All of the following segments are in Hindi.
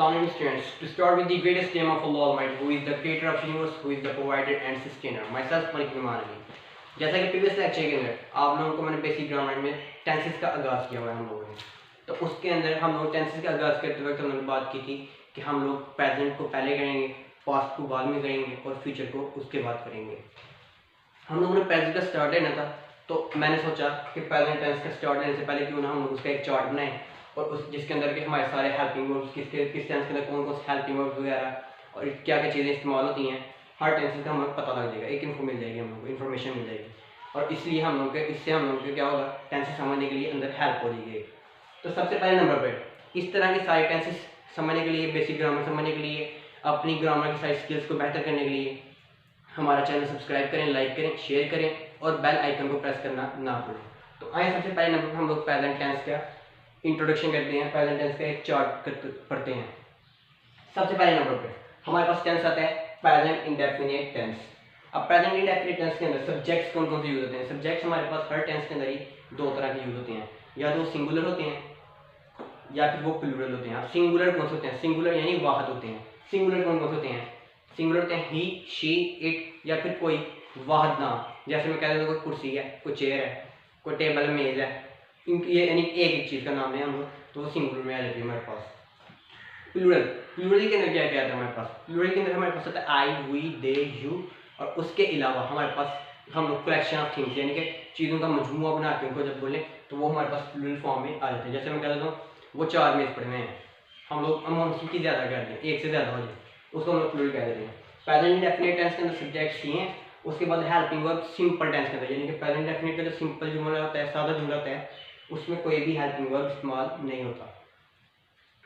Assalamu alaikum students. To start with the greatest name of Allah Almighty, who is the creator of the universe, who is the provider and sustainer. Myself, Malik Imani. जैसा कि प्रीवियस लेक्चर के अंदर आप लोगों को मैंने बेसिक ग्रामर में टेंसेस का आगाज़ किया हुआ है हम लोगों ने, तो उसके अंदर हम लोग टेंसेस का आगाज़ करते वक्त हमने बात की थी कि हम लोग प्रेजेंट को पहले करेंगे, पास्ट को बाद में करेंगे और फ्यूचर को उसके बाद करेंगे। हम लोगों ने प्रेजेंट का स्टार्ट लेना था, तो मैंने सोचा कि प्रेजेंट टेंस का स्टार्ट लेने से पहले क्यों ना हम लोग उसका एक चार्ट बनाएं और उस जिसके अंदर के हमारे सारे हेल्पिंग वर्ब्स किस टेंस के अंदर कौन कौन से हेल्पिंग वर्ब्स वगैरह और क्या क्या चीज़ें इस्तेमाल होती हैं, हर टेंसेस का हमें पता लग जाएगा, एक इन्फो मिल जाएगी, हम लोग को इन्फॉर्मेशन मिल जाएगी और इसलिए हम लोग के इससे हम लोग को क्या होगा, टेंसेस समझने के लिए अंदर हेल्प हो जाएगी। तो सबसे पहले नंबर पर इस तरह के सारे टेंसेस समझने के लिए, बेसिक ग्रामर समझने के लिए, अपनी ग्रामर की सारी स्किल्स को बेहतर करने के लिए हमारा चैनल सब्सक्राइब करें, लाइक करें, शेयर करें और बेल आइकन को प्रेस करना ना भूलें। तो आइए सबसे पहले नंबर पर हम लोग प्रेजेंट टेंस का इंट्रोडक्शन करते हैं, प्रेजेंट टेंस का एक चार्ट पढ़ते हैं। सबसे पहले नंबर पे हमारे पास टेंस आता है प्रेजेंट इंडेफिनिट टेंस। अब प्रेजेंट इंडेफिनिट टेंस के अंदर सब्जेक्ट्स कौन कौन से यूज होते हैं? सब्जेक्ट्स हमारे पास हर टेंस के अंदर ही दो तरह के यूज होते हैं, या तो सिंगुलर होते हैं या फिर वो प्लूरल होते हैं। अब सिंगुलर कौन से होते हैं? सिंगुलर यानी वाहद होते हैं। सिंगुलर कौन कौन से होते हैं? सिंगुलर होते हैं ही, शी, इट या फिर कोई वाहद नाम, जैसे मैं कह देता हूँ कोई कुर्सी है, कोई चेयर है, कोई टेबल मेज है, ये यानी एक चीज़ का नाम है हम लोग, तो वो सिंगुलर में आ जाती है हमारे पास। प्लूरल, प्लूरल के अंदर क्या क्या आता है हमारे पास? प्लूरल के अंदर हमारे पास आता है आई, वी, दे, यू और उसके अलावा हमारे पास हम लोग कलेक्शन ऑफ थिंग्स यानी कि चीज़ों का मजमूआ बना के उनको जब बोलें तो वो हमारे पास प्लूरल फॉर्म में आ जाते हैं। जैसे मैं कह देता हूँ वो 4 मेज पड़े हुए हैं, हम लोग अमाउंट की ज़्यादा कर दें, एक से ज़्यादा हो जाए, उसको हम लोग प्लूरल कह देते हैं। प्रेजेंट इंडेफिनिट टेंस के अंदर सब्जेक्ट्स ही हैं, उसके बाद हेल्पिंग वर्ब सिंपल टेंस के अंदर, यानी कि प्रेजेंट इंडेफिनिट का जो सिंपल जुमला होता है, सादा जुमला होता है, उसमें कोई भी हेल्पिंग वर्ब इस्तेमाल नहीं होता।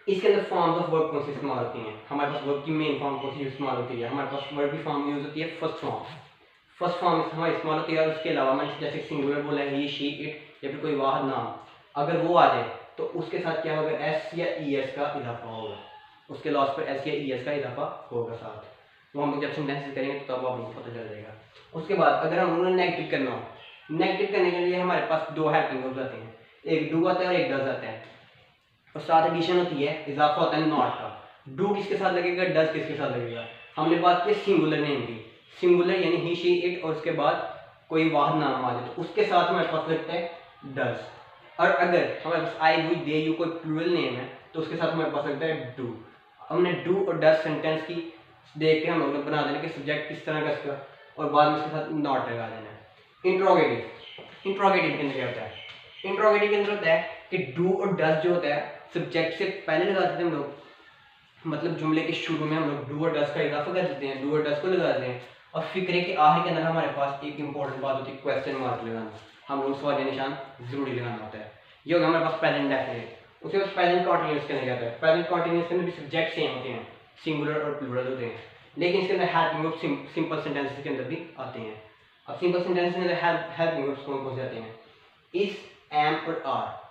इसके अंदर फॉर्म्स ऑफ वर्ब कौन सी इस्तेमाल होती हैं? हमारे पास वर्ब की मेन फॉर्म कौन सी इस्तेमाल होती है? हमारे पास वर्ब की फॉर्म यूज होती है फर्स्ट फॉर्म। फर्स्ट फॉर्म हमारी इस्तेमाल होती है और उसके अलावा मैंने जैसे सिंगुलर बोला है ही, शी, इट या फिर कोई वाहद नाम, अगर वो आ जाए तो उसके साथ क्या होगा? एस या ई एस का इजाफा होगा, उसके लास्ट पर एस या ई एस का इजाफा होगा साथ। तो हम लोग जब सेंटेंसेस करेंगे तो तब आपको पता चल जाएगा। उसके बाद अगर हम उन्हें नेगेटिव करना हो, नेगेटिव करने के लिए हमारे पास दो हेल्पिंग वर्ब्स आते हैं, एक डू आता है और एक डज आता है और साथ एडिशन होती है, इजाफा होता है नॉट का। डू किसके साथ लगेगा, डज किसके साथ लगेगा? हमने बात की सिंगुलर नेम की, सिंगुलर यानी ही, शी, इट और उसके बाद कोई वाहद नाम आ जाए तो उसके साथ हमारे पास लगता है डज। और अगर हमारे पास आई, वी, दे, यू कोई प्लूरल नेम है तो उसके साथ हमारे पास लगता है डू। हमने डू और डज सेंटेंस की देख के हम लोग ने बना देना कि सब्जेक्ट किस तरह का इसका और बाद में उसके साथ नॉट लगा देना है। इंट्रोगेटिव, इंट्रोगेटिव के अंदर क्या होता है? इंट्रोगेटिव के अंदर होता है कि डू और डज जो होता है सब्जेक्ट से पहले लगाते थे हम लोग, मतलब जुमले के शुरू में हम लोग डू और डज का इजाफा कर देते हैं, डू और डज को लगा देते हैं और फिक्रे के आखिर के अंदर हमारे पास एक इंपॉर्टेंट बात होती है क्वेश्चन मार्क लगाना, हम लोग सवाल निशान जरूरी लगाना होता है। ये होगा हमारे पास प्रेजेंट इंडेफिनिट। उसके बाद प्रेजेंट कॉन्टिन्यूअस के अंदर क्या होता है? प्रेजेंट कॉन्टिन्यूअस के अंदर भी सब्जेक्ट सेम होते हैं, सिंगुलर और प्लूरल होते हैं, लेकिन इसके अंदर हेल्पिंग वर्ब सिंपल सेंटेंसेस के अंदर भी आते हैं। अब सिंपल सेंटेंसेस के अंदर हेल्पिंग वर्ब्स कौन कौन से आते हैं? इज, एम और आर।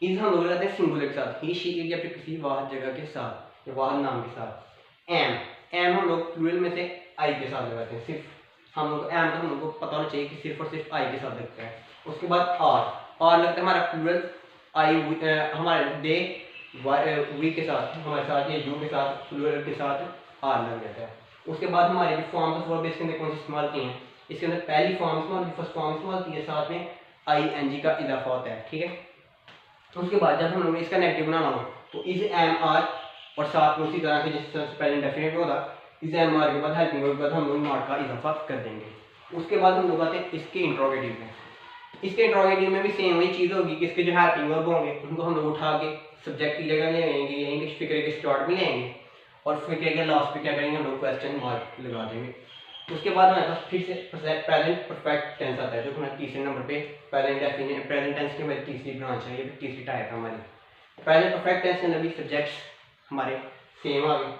इज हम लोग लगाते हैं सिंगुलर के साथ, ही, शी, इट या फिर किसी वाहद जगह के साथ या वाहद नाम के साथ। एम, एम हम लोग प्लूरल में से आई के साथ लगाते हैं, सिर्फ हम लोग एम का हम लोग को पता होना चाहिए कि सिर्फ और सिर्फ आई के साथ लगता है। उसके बाद आर लगता है हमारा प्लूरल, आई हमारे दे, वी के साथ हमारे साथ, ये यू के साथ, प्लूरल के साथ आर लग जाता है। उसके बाद हमारे जो फॉर्म्स ऑफ वर्ब इसके अंदर कौन सी इस्तेमाल की हैं? इसके अंदर पहली फॉर्म इस्तेमाल की, फर्स्ट फॉर्म इस्तेमाल की है, साथ में आई एन जी का इजाफा होता है, ठीक है। उसके बाद जब हम लोग इसका नेगेटिव बनाना हो तो इज, एम, आर और साथ में उसी तरह से जिस तरह से प्रेजेंट डेफिनेट होगा, इज, एम, आर के बाद हेल्पिंग वर्ब के बाद हम लोग नॉट का इजाफा कर देंगे। उसके बाद हम लोग आते हैं इसके इंट्रोगेटिव में। इसके इंट्रोगेटिव में भी सेम वही चीज़ होगी कि इसके जो हेल्पिंग वर्ब होंगे उनको हम लोग उठा के सब्जेक्ट की जगह ले आएंगे, यहीं फिक्रे के स्टार्ट में ले आएंगे और फिक्रे के लास्ट पे क्या करेंगे, हम लोग क्वेश्चन मार्क लगा देंगे। उसके बाद हमारे पास फिर से प्रेजेंट परफेक्ट टेंस आता है, जो हमारे तीसरे नंबर पे प्रेजेंट टेंस की हमारी तीसरी ब्रांच है, ये तीसरी टाइप है हमारी। प्रेजेंट परफेक्ट टेंस के अंदर भी सब्जेक्ट्स हमारे सेम आ गए,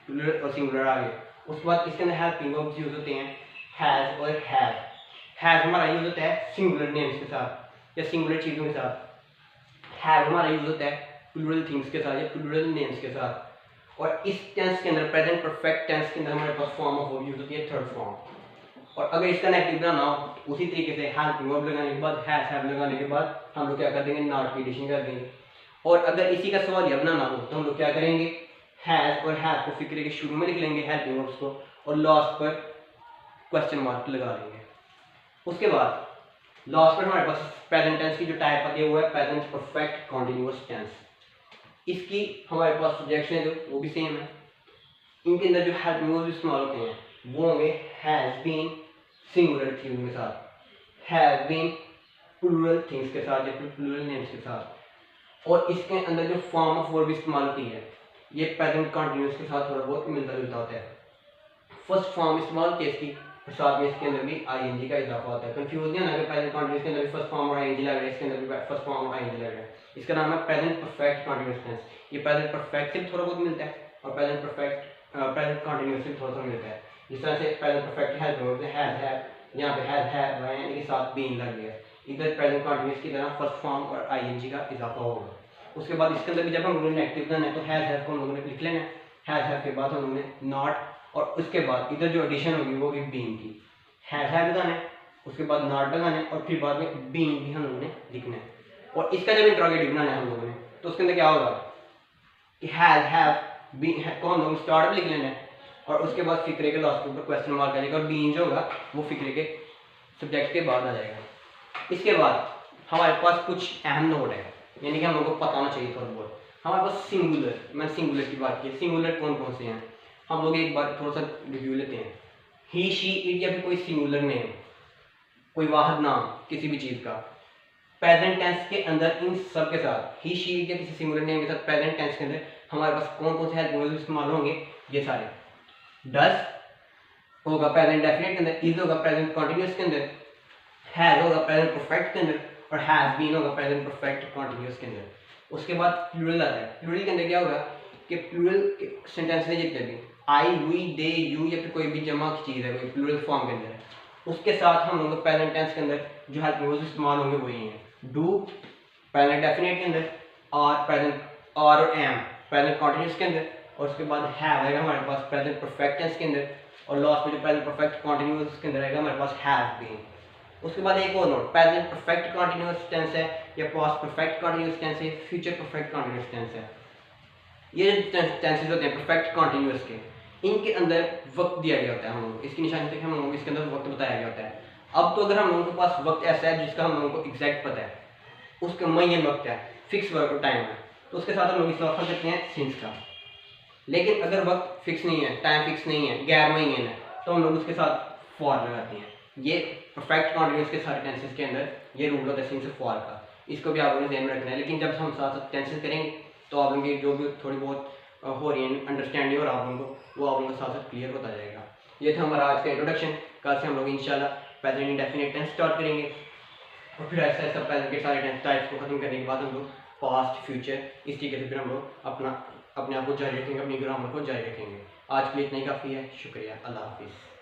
प्लूरल और सिंगुलर आ गए। उसके बाद इसके अंदर हेल्पिंग वर्ब्स यूज होते हैं हैज और हैव। हैज हमारा यूज होता है सिंगुलर नेम्स के साथ या सिंगुलर चीज़ों के साथ। हैव हमारा यूज होता है प्लूरल थिंग्स के साथ या प्लूरल नेम्स के साथ। और इस टेंस के अंदर प्रेजेंट परफेक्ट टेंस के अंदर हमारे पास फॉर्म ऑफ वर्ब यूज होती है थर्ड फॉर्म। और अगर इसका नेगेटिव बनाना हो तो उसी तरीके से हेल्पिंग वर्ब लगाने के बाद, हैज, हैव लगाने के बाद हम लोग क्या कर देंगे, नॉट की एडिशन कर देंगे। और अगर इसी का सवाल बनाना हो तो हम लोग क्या करेंगे, हैज़ और हैव को फिक्रे के शुरू में लिख लेंगे हेल्पिंग वर्ब्स को, और लास्ट पर क्वेश्चन मार्क लगा लेंगे। उसके बाद लास्ट पर हमारे पास प्रेजेंट टेंस की जो टाइप आती है वो है प्रेजेंट परफेक्ट कॉन्टिन्यूअस टेंस। इसकी हमारे पास सब्जेक्ट्स हैं जो वो भी सेम है। इनके अंदर जो हेल्पिंग वर्ब्स इस्तेमाल होते हैं वो होंगे हैज़ बीन सिंगुलर थिंग्स के साथ, हैव बीन प्लूरल थिंग्स के साथ या प्लूरल नेम्स के साथ, और इसके अंदर जो फॉर्म ऑफ वर्ब इस्तेमाल होती है ये प्रेजेंट कंटिन्यूअस के साथ थोड़ा बहुत मिलता जुलता होता है। फर्स्ट फॉर्म इस्तेमाल होती है इसकी, और साथ में इसके अंदर भी आईएनजी का इजाफा होता है। कंफ्यूज नहीं होना कि प्रेजेंट कंटिन्यूअस के अंदर भी फर्स्ट फॉर्म और आईएनजी लग रहा है, इसके अंदर भी फर्स्ट फॉर्म और आईएनजी लग रहा है। इसका नाम है प्रेजेंट परफेक्ट कंटिन्यूअस टेंस। ये प्रेजेंट परफेक्ट से भी थोड़ा बहुत मिलता है और प्रेजेंट कंटिन्यूअस से भी थोड़ा मिलता है। जिस तरह से present perfect help verb has have, यहाँ पे हैज हैव है के साथ बीन लग गया, इधर प्रेजेंट कंटिन्यूअस की तरह फर्स्ट फॉर्म और आईएनजी का इजाफा होगा। उसके बाद इसके अंदर भी जब हम लोगों ने एक्टिव करना है तो हैज हैव को हम लोगों ने लिख लेना है, हैज हैव के बाद हम लोगों ने नॉट, और उसके बाद इधर जो एडिशन होगी वो भी बीन की, हैज हैव लगाना है, उसके बाद नॉट लगाना है, और फिर बाद में बीन भी हम लोगों ने लिखना है। और इसका जब इंट्रोगेटिव बनाना है हम लोगों ने तो उसके अंदर क्या होगा कि हैज हैव बीन को हम लोग स्टार्ट लिख लेना है, और उसके बाद फिक्रे के लास्ट के ऊपर क्वेश्चन मार्क आ जाएगा, और बीन जो होगा वो फिक्रे के सब्जेक्ट के बाद आ जाएगा। इसके बाद हमारे पास कुछ अहम नोट है, यानी कि हम लोगों को पता होना चाहिए थोड़ा बहुत। हमारे पास सिंगुलर, मैंने सिंगुलर की बात की, सिंगुलर कौन कौन से हैं हम लोग एक बार थोड़ा सा रिव्यू लेते हैं। ही शी इट या फिर कोई सिंगुलर नेम, कोई वाहिद नाम किसी भी चीज़ का, प्रेजेंट टेंस के अंदर इन सब के साथ ही शी इट या किसी सिंगुलर नेम के साथ प्रेजेंट टेंस के अंदर हमारे पास कौन कौन से हेल्पिंग वर्ब्स इस्तेमाल होंगे ये सारे। डज होगा प्रेजेंट डेफिनेट के अंदर, इज होगा प्रेजेंट कंटिन्यूअस के अंदर, हैज होगा प्रेजेंट परफेक्ट के अंदर, और हैज बीन होगा प्रेजेंट परफेक्ट कंटिन्यूअस के अंदर। उसके बाद प्लूरल आता है। प्लूरल के अंदर क्या होगा कि प्लूरल सेंटेंस में जितने भी आई वी दे यू या फिर कोई भी जमा की चीज़ है कोई प्लूरल फॉर्म के अंदर, उसके साथ हम लोग प्रेजेंट टेंस के अंदर जो हेल्पिंग वर्ब्स इस्तेमाल होंगे वही हैं। डू प्रेजेंट डेफिनेट के अंदर, और प्रेजेंट और एम प्रेजेंट कंटिन्यूअस के अंदर, और उसके बाद हैव आएगा हमारे पास प्रेजेंट परफेक्ट टेंस के अंदर, और लास्ट में जो प्रेजेंट परफेक्ट कंटिन्यूअस के अंदर आएगा हमारे पास हैव बीन। उसके बाद एक और note, present perfect continuous tense है या पास्ट परफेक्ट कंटिन्यूअस टेंस है, फ्यूचर परफेक्ट कंटिन्यूअस टेंस है। ये जो टेंसेस होते हैं परफेक्ट कंटिन्यूअस के, इनके अंदर वक्त दिया गया होता है हम लोगों को, इसकी निशानी तक हम लोगों को इसके अंदर वक्त बताया गया होता है। अब तो अगर हम लोगों के पास वक्त ऐसा है जिसका हम लोगों को एग्जैक्ट पता है, उसका मुय्यन वक्त है, फिक्स वर्क टाइम है, तो उसके साथ हम लोग इस्तेमाल कर सकते हैं सिंस का। लेकिन अगर वक्त फिक्स नहीं है, टाइम फिक्स नहीं है, गैर मुय्यन है, तो हम लोग उसके साथ फॉर लगाते हैं। ये परफेक्ट कंटिन्यूअस के सारे टेंसेस के अंदर ये रूल होता है सिंस और फॉर का, इसको भी आप लोगों ने ध्यान में रखना है। लेकिन जब हम साथ साथ टेंसेस करेंगे तो आप लोगों की जो भी थोड़ी बहुत हो रही है अंडरस्टैंडिंग और आप लोगों को वो आप लोगों के साथ साथ क्लियर होता जाएगा। ये था हमारा आज का इंट्रोडक्शन। कल से हम लोग इंशाल्लाह प्रेजेंट इंडेफिनिट टेंस स्टार्ट करेंगे, और फिर ऐसा ऐसा प्रेजेंट के सारे टेंस टाइप्स को खत्म करने के बाद हम लोग पास्ट फ्यूचर इस तरीके से फिर हम लोग अपने आप को जारी रखेंगे, अपनी ग्रामर को जारी रखेंगे। आज के लिए इतना ही काफ़ी है। शुक्रिया, अल्लाह हाफिज़।